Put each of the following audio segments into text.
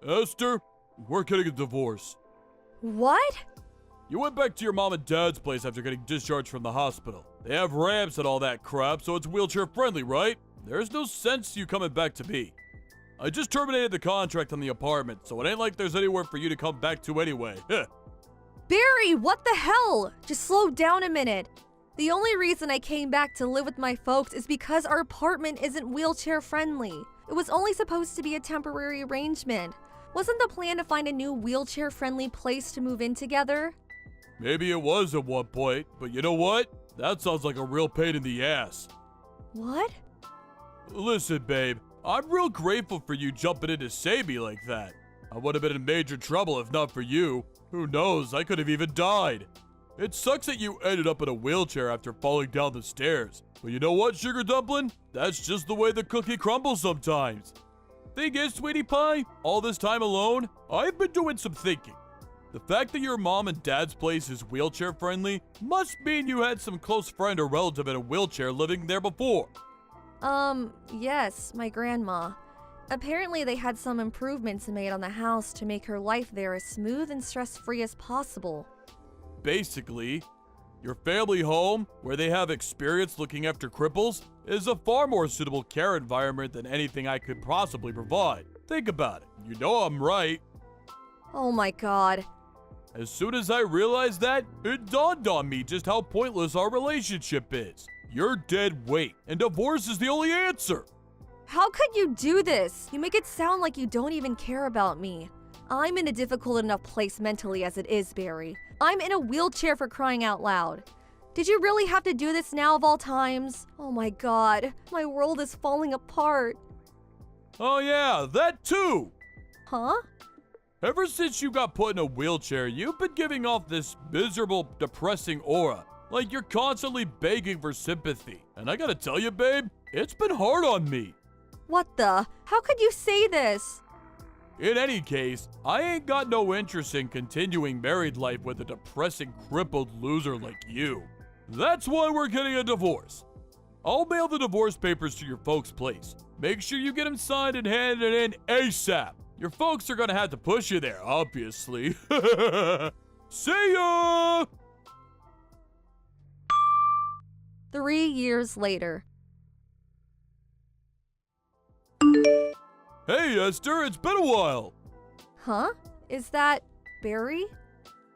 Esther, we're getting a divorce. What? You went back to your mom and dad's place after getting discharged from the hospital. They have ramps and all that crap, so it's wheelchair friendly, right? There's no sense you coming back to me. I just terminated the contract on the apartment, so it ain't like there's anywhere for you to come back to anyway. Barry, what the hell? Just slow down a minute. The only reason I came back to live with my folks is because our apartment isn't wheelchair friendly. It was only supposed to be a temporary arrangement. Wasn't the plan to find a new wheelchair friendly place to move in together? Maybe it was at one point, but you know what? That sounds like a real pain in the ass. What? Listen, babe, I'm real grateful for you jumping in to save me like that. I would have been in major trouble if not for you. Who knows, I could have even died. It sucks that you ended up in a wheelchair after falling down the stairs. But you know what, Sugar Dumpling? That's just the way the cookie crumbles sometimes. Thing is, Sweetie Pie, all this time alone, I've been doing some thinking. The fact that your mom and dad's place is wheelchair friendly must mean you had some close friend or relative in a wheelchair living there before. Yes, my grandma. Apparently they had some improvements made on the house to make her life there as smooth and stress-free as possible. Basically, your family home, where they have experience looking after cripples, is a far more suitable care environment than anything I could possibly provide. Think about it. You know I'm right. Oh my god. As soon as I realized that, it dawned on me just how pointless our relationship is. You're dead weight, and divorce is the only answer. How could you do this? You make it sound like you don't even care about me. I'm in a difficult enough place mentally as it is, Barry. I'm in a wheelchair for crying out loud. Did you really have to do this now of all times? Oh my god, my world is falling apart. Oh yeah, that too! Huh? Ever since you got put in a wheelchair, you've been giving off this miserable, depressing aura. Like you're constantly begging for sympathy. And I gotta tell you, babe, it's been hard on me. What the? How could you say this? In any case, I ain't got no interest in continuing married life with a depressing, crippled loser like you. That's why we're getting a divorce. I'll mail the divorce papers to your folks' place. Make sure you get them signed and handed in ASAP. Your folks are gonna have to push you there, obviously. See ya! 3 years later. Hey, Esther, it's been a while. Huh? Is that Barry?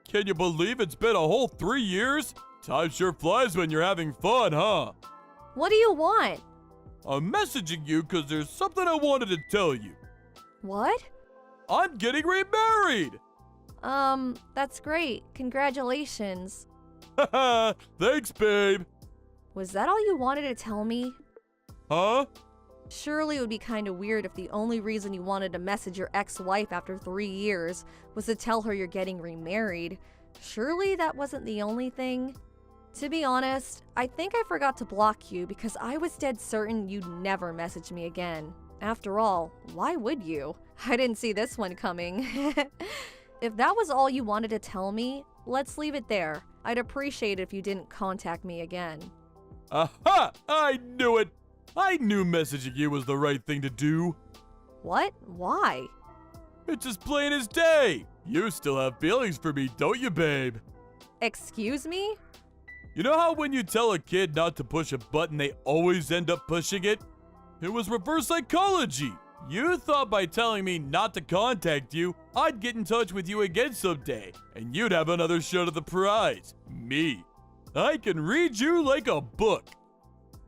Can you believe it's been a whole 3 years? Time sure flies when you're having fun, huh? What do you want? I'm messaging you because there's something I wanted to tell you. What? I'm getting remarried! That's great. Congratulations. Haha, thanks, babe. Was that all you wanted to tell me? Huh? Surely it would be kind of weird if the only reason you wanted to message your ex-wife after 3 years was to tell her you're getting remarried. Surely that wasn't the only thing? To be honest, I think I forgot to block you because I was dead certain you'd never message me again. After all, why would you? I didn't see this one coming. If that was all you wanted to tell me, let's leave it there. I'd appreciate it if you didn't contact me again. Aha! I knew it! I knew messaging you was the right thing to do. What? Why? It's as plain as day. You still have feelings for me, don't you, babe? Excuse me? You know how when you tell a kid not to push a button, they always end up pushing it? It was reverse psychology. You thought by telling me not to contact you, I'd get in touch with you again someday, and you'd have another shot at the prize. Me. I can read you like a book.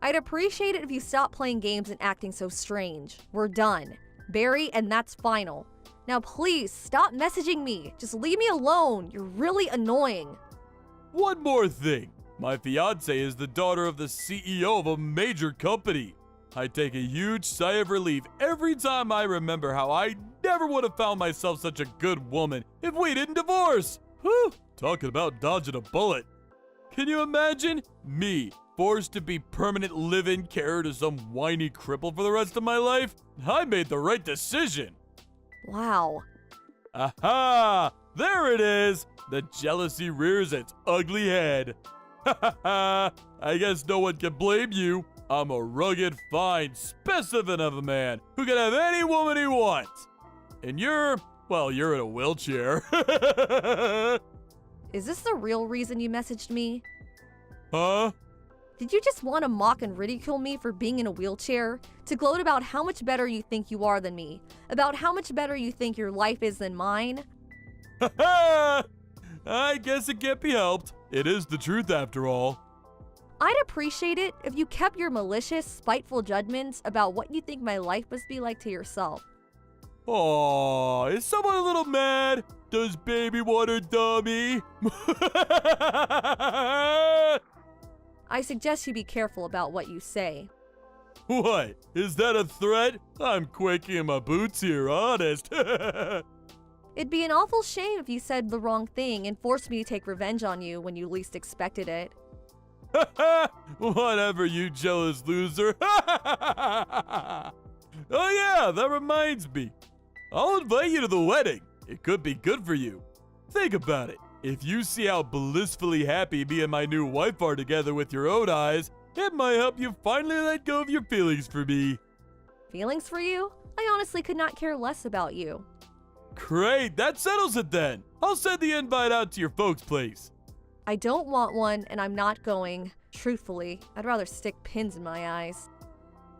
I'd appreciate it if you stopped playing games and acting so strange. We're done. Barry, and that's final. Now please, stop messaging me. Just leave me alone. You're really annoying. One more thing. My fiance is the daughter of the CEO of a major company. I take a huge sigh of relief every time I remember how I never would have found myself such a good woman if we didn't divorce. Whew, talking about dodging a bullet. Can you imagine? Me, forced to be permanent live-in carer to some whiny cripple for the rest of my life? I made the right decision. Wow. Aha! There it is! The jealousy rears its ugly head. Ha ha ha! I guess no one can blame you. I'm a rugged, fine specimen of a man who can have any woman he wants. And you're in a wheelchair. Is this the real reason you messaged me? Huh? Did you just want to mock and ridicule me for being in a wheelchair? To gloat about how much better you think you are than me? About how much better you think your life is than mine? I guess it can't be helped. It is the truth after all. I'd appreciate it if you kept your malicious, spiteful judgments about what you think my life must be like to yourself. Aw, is someone a little mad? Does baby want a dummy? I suggest you be careful about what you say. What? Is that a threat? I'm quaking in my boots here, honest. It'd be an awful shame if you said the wrong thing and forced me to take revenge on you when you least expected it. Whatever, you jealous loser. Oh yeah, that reminds me. I'll invite you to the wedding. It could be good for you. Think about it. If you see how blissfully happy me and my new wife are together with your own eyes, it might help you finally let go of your feelings for me. Feelings for you? I honestly could not care less about you. Great, that settles it then. I'll send the invite out to your folks' place. I don't want one, and I'm not going. Truthfully, I'd rather stick pins in my eyes.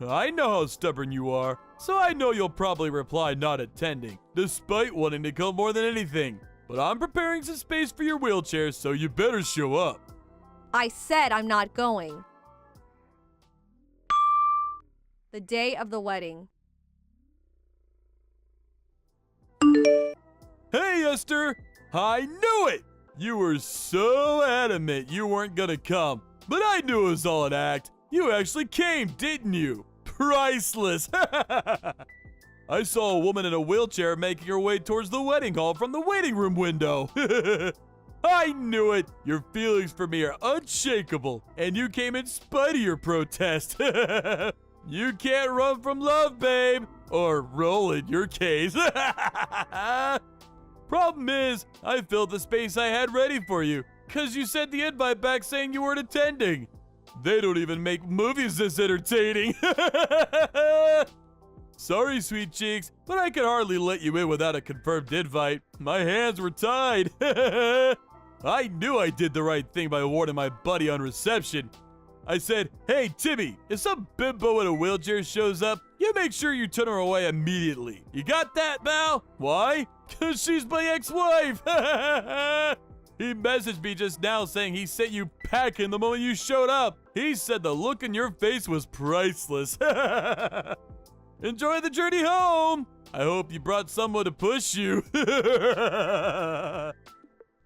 I know how stubborn you are, so I know you'll probably reply not attending, despite wanting to come more than anything. But I'm preparing some space for your wheelchair, so you better show up. I said I'm not going. The day of the wedding. Hey, Esther! I knew it! You were so adamant you weren't gonna come, but I knew it was all an act. You actually came, didn't you? Priceless! I saw a woman in a wheelchair making her way towards the wedding hall from the waiting room window. I knew it! Your feelings for me are unshakable, and you came in spite of your protest. You can't run from love, babe! Or roll in your case. Problem is, I filled the space I had ready for you, cause you sent the invite back saying you weren't attending. They don't even make movies this entertaining. Sorry, sweet cheeks, but I could hardly let you in without a confirmed invite. My hands were tied. I knew I did the right thing by warning my buddy on reception. I said, hey, Timmy, if some bimbo in a wheelchair shows up, you make sure you turn her away immediately. You got that, Mal? Why? Because she's my ex-wife. He messaged me just now saying he sent you packing the moment you showed up. He said the look in your face was priceless. Enjoy the journey home. I hope you brought someone to push you.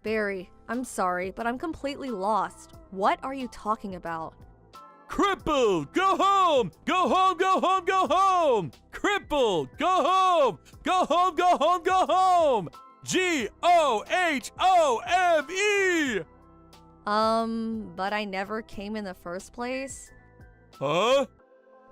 Barry, I'm sorry, but I'm completely lost. What are you talking about? Crippled, go home! Go home, go home, go home! Crippled, go home! Go home, go home, go home! G-O-H-O-M-E! But I never came in the first place? Huh?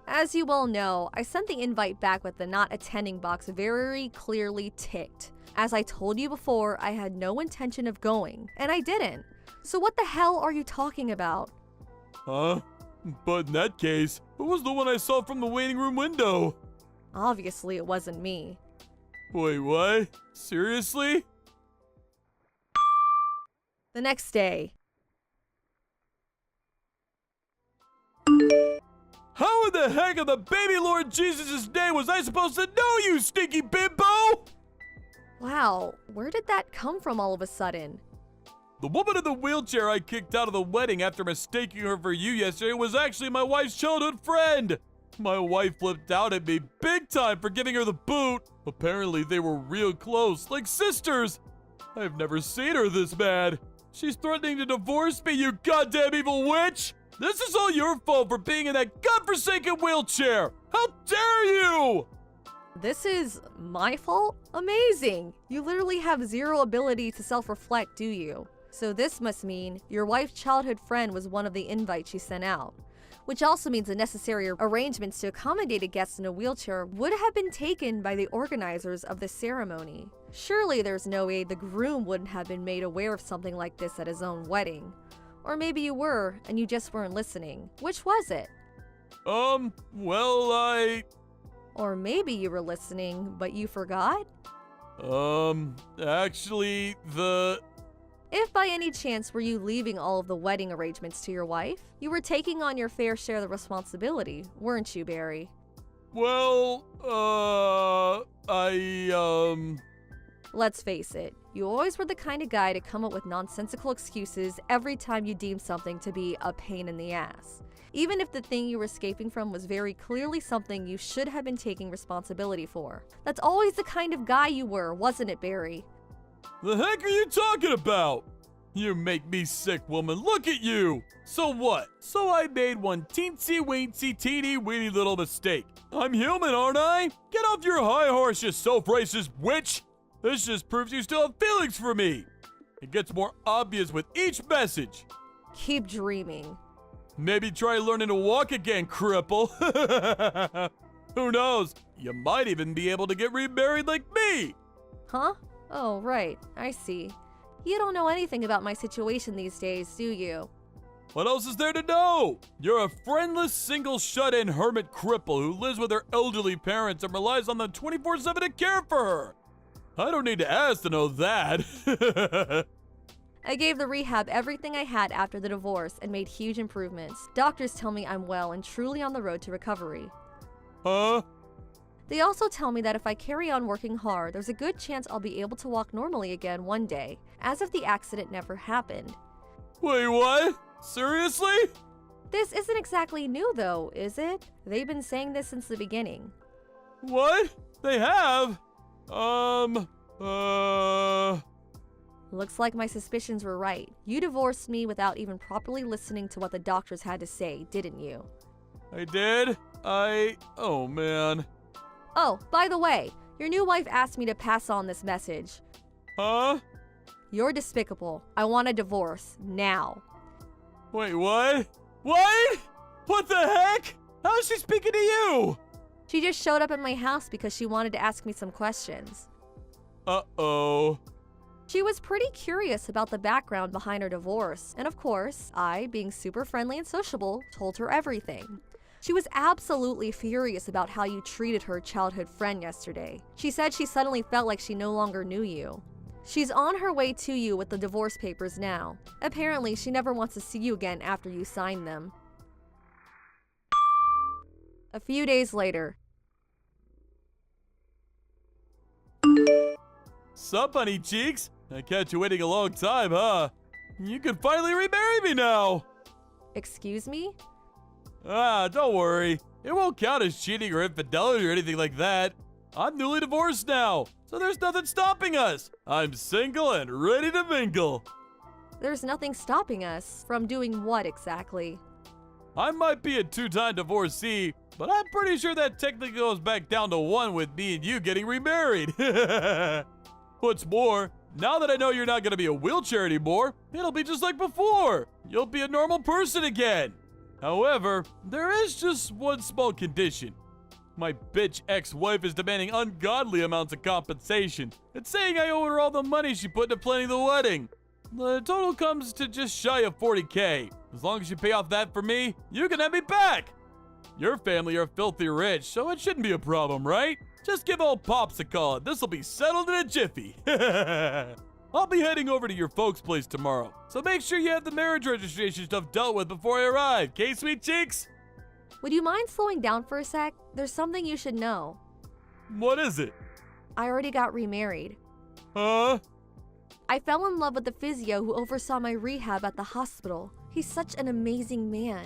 As you well know, I sent the invite back with the not attending box very clearly ticked. As I told you before, I had no intention of going, and I didn't. So what the hell are you talking about? Huh? But in that case, who was the one I saw from the waiting room window? Obviously, it wasn't me. Wait, what? Seriously? The next day. How in the heck of the baby Lord Jesus' name was I supposed to know, you stinky bimbo? Wow, where did that come from all of a sudden? The woman in the wheelchair I kicked out of the wedding after mistaking her for you yesterday was actually my wife's childhood friend. My wife flipped out at me big time for giving her the boot. Apparently they were real close, like sisters. I've never seen her this mad. She's threatening to divorce me, you goddamn evil witch! This is all your fault for being in that godforsaken wheelchair! How dare you! This is my fault? Amazing! You literally have zero ability to self-reflect, do you? So this must mean your wife's childhood friend was one of the invites she sent out. Which also means the necessary arrangements to accommodate a guest in a wheelchair would have been taken by the organizers of the ceremony. Surely there's no way the groom wouldn't have been made aware of something like this at his own wedding. Or maybe you were, and you just weren't listening. Which was it? Well, Or maybe you were listening, but you forgot? Actually, If by any chance were you leaving all of the wedding arrangements to your wife, you were taking on your fair share of the responsibility, weren't you, Barry? well, Let's face it, you always were the kind of guy to come up with nonsensical excuses every time you deemed something to be a pain in the ass. Even if the thing you were escaping from was very clearly something you should have been taking responsibility for. That's always the kind of guy you were, wasn't it, Barry? the heck are you talking about? You make me sick, woman. Look at you. So what? So I made one teensy-weensy, teeny-weeny little mistake. I'm human, aren't I? Get off your high horse, you self-racist witch. This just proves you still have feelings for me. It gets more obvious with each message. Keep dreaming. Maybe try learning to walk again, cripple. Who knows? You might even be able to get remarried like me. Huh? Oh, right. I see. You don't know anything about my situation these days, do you? What else is there to know? You're a friendless, single, shut-in hermit cripple who lives with her elderly parents and relies on them 24/7 to care for her. I don't need to ask to know that. I gave the rehab everything I had after the divorce and made huge improvements. Doctors tell me I'm well and truly on the road to recovery. Huh? They also tell me that if I carry on working hard, there's a good chance I'll be able to walk normally again one day, as if the accident never happened. Wait, what? Seriously? This isn't exactly new though, is it? They've been saying this since the beginning. What? They have? Looks like my suspicions were right. You divorced me without even properly listening to what the doctors had to say, didn't you? I did? Oh man. Oh, by the way, your new wife asked me to pass on this message. Huh? You're despicable. I want a divorce, now. Wait, what? What? What the heck? How is she speaking to you? She just showed up at my house because she wanted to ask me some questions. Uh-oh. She was pretty curious about the background behind her divorce, and of course, I, being super friendly and sociable, told her everything. She was absolutely furious about how you treated her childhood friend yesterday. She said she suddenly felt like she no longer knew you. She's on her way to you with the divorce papers now. Apparently, she never wants to see you again after you sign them. A few days later. Sup, honey cheeks? I kept you waiting a long time, huh? You can finally remarry me now! Excuse me? Ah, don't worry. It won't count as cheating or infidelity or anything like that. I'm newly divorced now, so there's nothing stopping us. I'm single and ready to mingle. There's nothing stopping us from doing what exactly? I might be a two-time divorcee, but I'm pretty sure that technically goes back down to one with me and you getting remarried. What's more, now that I know you're not going to be a wheelchair anymore, it'll be just like before. You'll be a normal person again. However, there is just one small condition. My bitch ex-wife is demanding ungodly amounts of compensation and saying I owe her all the money she put into planning the wedding. The total comes to just shy of 40K. As long as you pay off that for me, you can have me back. Your family are filthy rich, so it shouldn't be a problem, right? Just give old Pops a call and this'll be settled in a jiffy. I'll be heading over to your folks' place tomorrow, so make sure you have the marriage registration stuff dealt with before I arrive, okay, sweet cheeks? Would you mind slowing down for a sec? There's something you should know. What is it? I already got remarried. Huh? I fell in love with the physio who oversaw my rehab at the hospital. He's such an amazing man.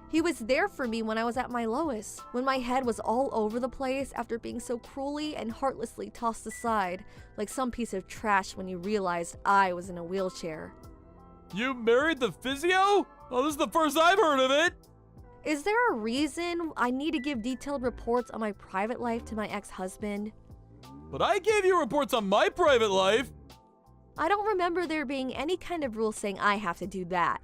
He was there for me when I was at my lowest, when my head was all over the place after being so cruelly and heartlessly tossed aside like some piece of trash when you realized I was in a wheelchair. You married the physio? Oh, this is the first I've heard of it. Is there a reason I need to give detailed reports on my private life to my ex-husband? But I gave you reports on my private life. I don't remember there being any kind of rule saying I have to do that.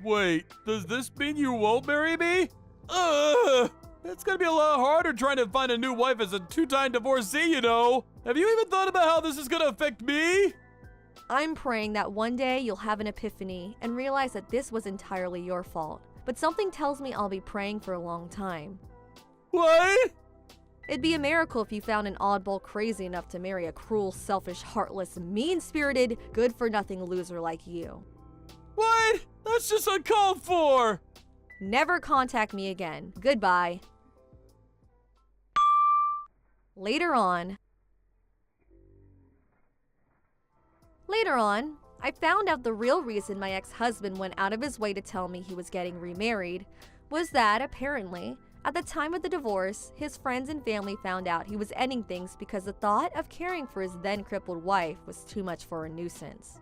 Wait, does this mean you won't marry me? Ugh! It's gonna be a lot harder trying to find a new wife as a two-time divorcee, you know. Have you even thought about how this is gonna affect me? I'm praying that one day you'll have an epiphany and realize that this was entirely your fault. But something tells me I'll be praying for a long time. What? It'd be a miracle if you found an oddball crazy enough to marry a cruel, selfish, heartless, mean-spirited, good-for-nothing loser like you. What? That's just uncalled for! Never contact me again. Goodbye. Later on, I found out the real reason my ex-husband went out of his way to tell me he was getting remarried was that, apparently, at the time of the divorce, his friends and family found out he was ending things because the thought of caring for his then-crippled wife was too much for a nuisance.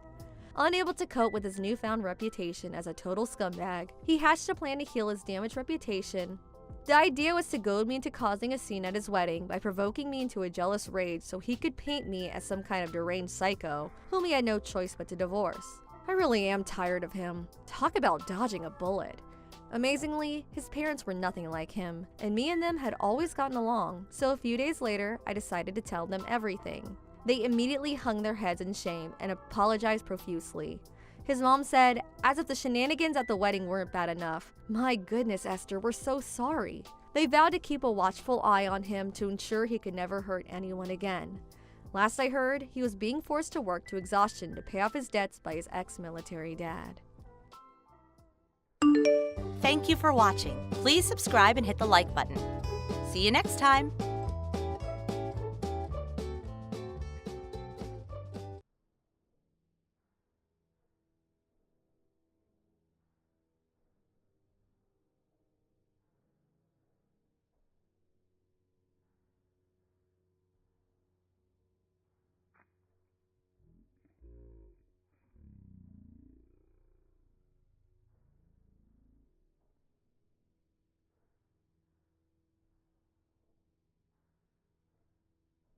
Unable to cope with his newfound reputation as a total scumbag, he hatched a plan to heal his damaged reputation. The idea was to goad me into causing a scene at his wedding by provoking me into a jealous rage so he could paint me as some kind of deranged psycho whom he had no choice but to divorce. I really am tired of him. Talk about dodging a bullet. Amazingly, his parents were nothing like him, and me and them had always gotten along, so a few days later, I decided to tell them everything. They immediately hung their heads in shame and apologized profusely. His mom said, as if the shenanigans at the wedding weren't bad enough, "My goodness, Esther, we're so sorry." They vowed to keep a watchful eye on him to ensure he could never hurt anyone again. Last I heard, he was being forced to work to exhaustion to pay off his debts by his ex-military dad. Thank you for watching. Please subscribe and hit the like button. See you next time.